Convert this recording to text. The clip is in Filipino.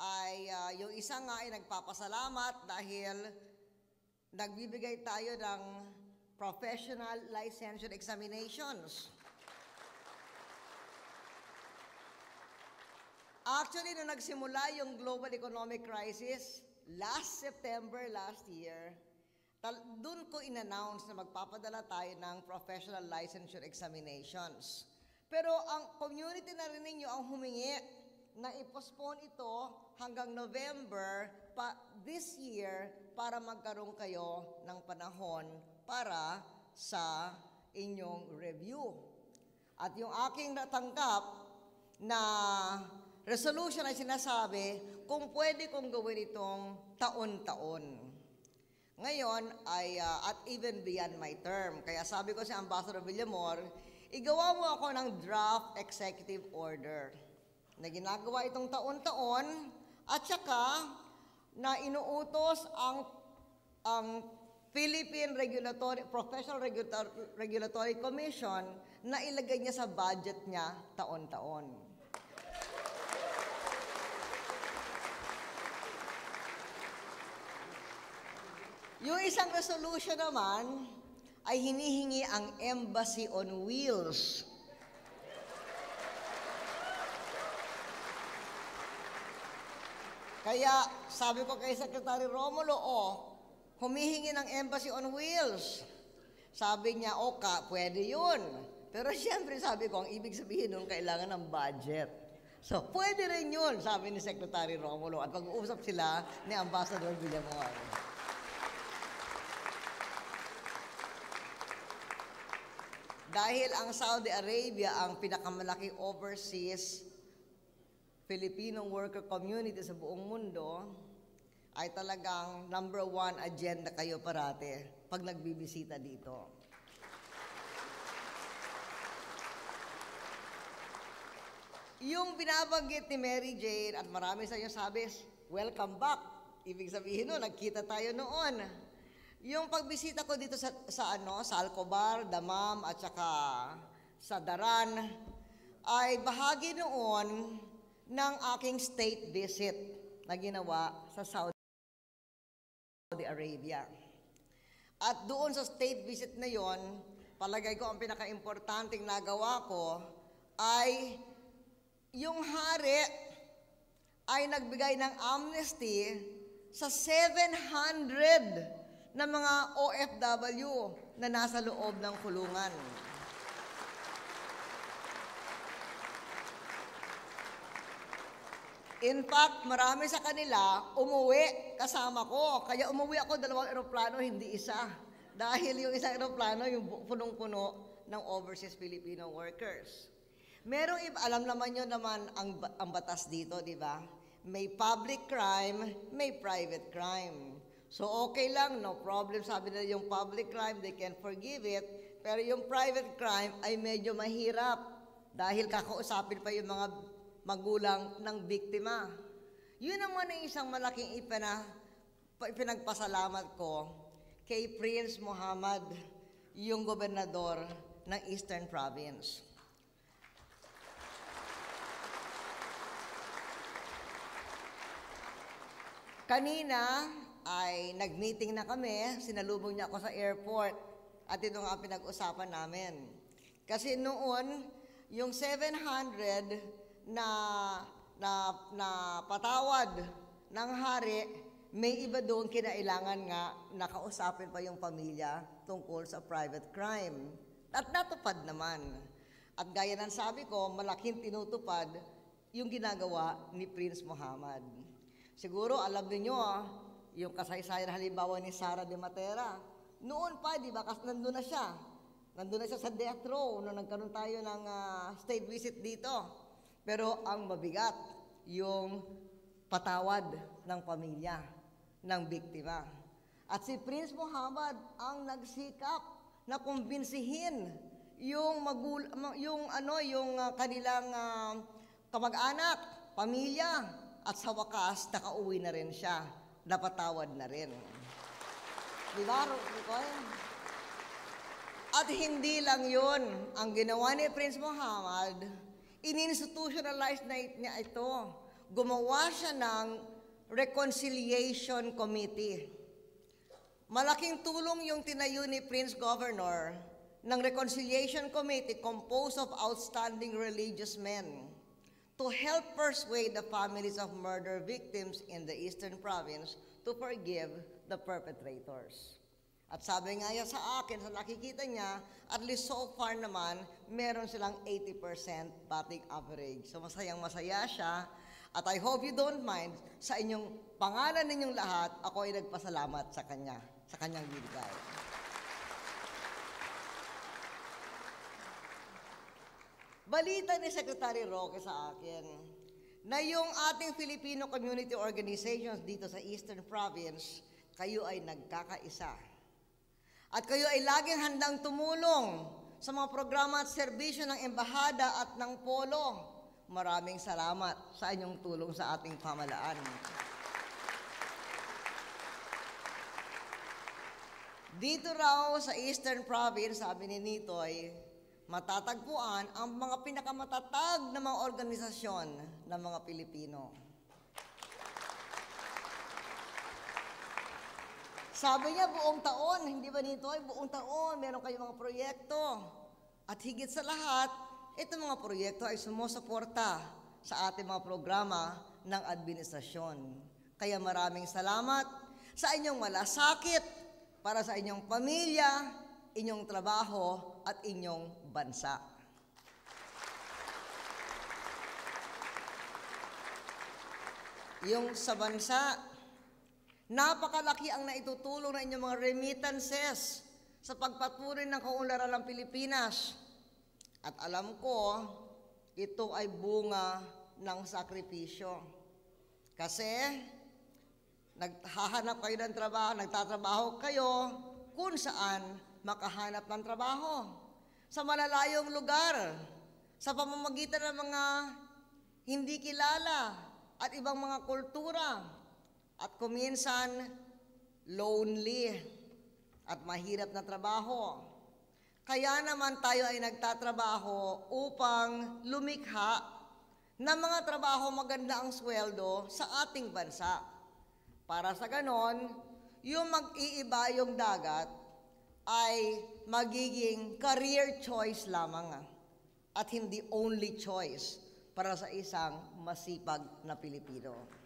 ay yung isa nga ay nagpapasalamat dahil nagbibigay tayo ng professional licensure examinations. Actually, nung nagsimula yung global economic crisis, last September last year, doon ko in-announce na magpapadala tayo ng professional licensure examinations. Pero ang community na rin ninyo ang humingi na i-postpone ito hanggang November this year para magkaroon kayo ng panahon para sa inyong review. At yung aking natanggap na resolution ay sinasabi kung pwede kong gawin itong taon-taon. Ngayon ay at even beyond my term. Kaya sabi ko si Ambassador Villamor, igawa mo ako ng draft executive order na ginagawa itong taon-taon at saka na inuutos ang Philippine Professional Regulatory Commission na ilagay niya sa budget niya taon-taon. Yung isang resolution naman ay hinihingi ang Embassy on Wheels. Kaya sabi ko kay Secretary Romulo, humihingi ng Embassy on Wheels. Sabi niya, pwede yun. Pero siyempre sabi ko, ang ibig sabihin nun, kailangan ng budget. So, pwede rin yun, sabi ni Secretary Romulo. At pag-uusap sila ni Ambassador Villamor. Dahil ang Saudi Arabia ang pinakamalaking overseas Filipino worker community sa buong mundo, ay talagang number 1 agenda kayo parate pag nagbibisita dito. Yung binabanggit ni Mary Jane at marami sa inyo sabi, welcome back. Ibig sabihin nun, nagkita tayo noon. Yung pagbisita ko dito sa Alcobar, Damam at saka sa Daran ay bahagi noon ng aking state visit na ginawa sa Saudi Arabia. At doon sa state visit na yon, palagay ko ang pinaka-importanting nagawa ko ay yung hari ay nagbigay ng amnesty sa 700 na mga OFW na nasa loob ng kulungan. In fact, marami sa kanila umuwi kasama ko. Kaya umuwi ako 2 eroplano, hindi isa. Dahil yung isang eroplano, yung punong-puno ng overseas Filipino workers. Merong iba, alam naman nyo naman ang batas dito, di ba? May public crime, may private crime. So okay lang, no problem. Sabi nila yung public crime, they can forgive it. Pero yung private crime ay medyo mahirap. Dahil kakausapin pa yung mga magulang ng biktima. Yun naman ang isang malaking ipinagpasalamat ko kay Prince Muhammad, yung gobernador ng Eastern Province. Kanina ay nag-meeting na kami, sinalubong niya ako sa airport at ito nga ang pinag-usapan namin. Kasi noon, yung 700 na patawad ng hari, may iba doon kinailangan nga nakausapin pa yung pamilya tungkol sa private crime. At natupad naman. At gaya ng sabi ko, malaking tinutupad yung ginagawa ni Prince Muhammad. Siguro alam niyo yung kasaysayan halimbawa ni Sara de Matera. Noon pa, di ba, kasi nandun na siya. Nandun na siya sa death row nung nagkaroon tayo ng state visit dito. Pero ang mabigat, yung patawad ng pamilya ng biktima. At si Prince Muhammad ang nagsikap na kumbinsihin yung kanilang kamag-anak, pamilya, at sa wakas nakauwi na rin siya, napatawad na rin. Di ba, Ricoy? At hindi lang yun ang ginawa ni Prince Muhammad, in-institutionalize na niya ito. gumawa siya ng Reconciliation Committee. Malaking tulong yung tinayo ni Prince Governor ng Reconciliation Committee composed of outstanding religious men to help persuade the families of murder victims in the Eastern Province to forgive the perpetrators. At sabi nga niya sa akin, sa nakikita niya, at least so far naman, meron silang 80% batting average. So masayang masaya siya. At I hope you don't mind, sa inyong pangalan ninyong lahat, ako ay nagpasalamat sa kanya, sa kanyang binigay. Balita ni Secretary Roque sa akin na yung ating Filipino community organizations dito sa Eastern Province, kayo ay nagkakaisa. At kayo ay laging handang tumulong sa mga programa at serbisyo ng Embahada at ng Polo. Maraming salamat sa inyong tulong sa ating pamalaan. Dito raw sa Eastern Province, sabi ni Nitoy, matatagpuan ang mga pinakamatatag na mga organisasyon ng mga Pilipino. Sabi niya, buong taon, hindi ba Nitoy? Buong taon, meron kayong mga proyekto. At higit sa lahat, itong mga proyekto ay sumusuporta sa ating mga programa ng administrasyon. Kaya maraming salamat sa inyong malasakit para sa inyong pamilya, inyong trabaho, at inyong bansa. Yung sa bansa, napakalaki ang naitutulong na inyong mga remittances sa pagpatuloy ng kaunlaran ng Pilipinas. At alam ko, ito ay bunga ng sakripisyo. Kasi, naghahanap kayo ng trabaho, nagtatrabaho kayo kung saan makahanap ng trabaho. Sa malalayong lugar, sa pamamagitan ng mga hindi kilala at ibang mga kultura. At kuminsan, lonely at mahirap na trabaho. Kaya naman tayo ay nagtatrabaho upang lumikha ng mga trabaho maganda ang sweldo sa ating bansa. Para sa ganon, yung mag-iiba yung dagat ay magiging career choice lamang at hindi only choice para sa isang masipag na Pilipino.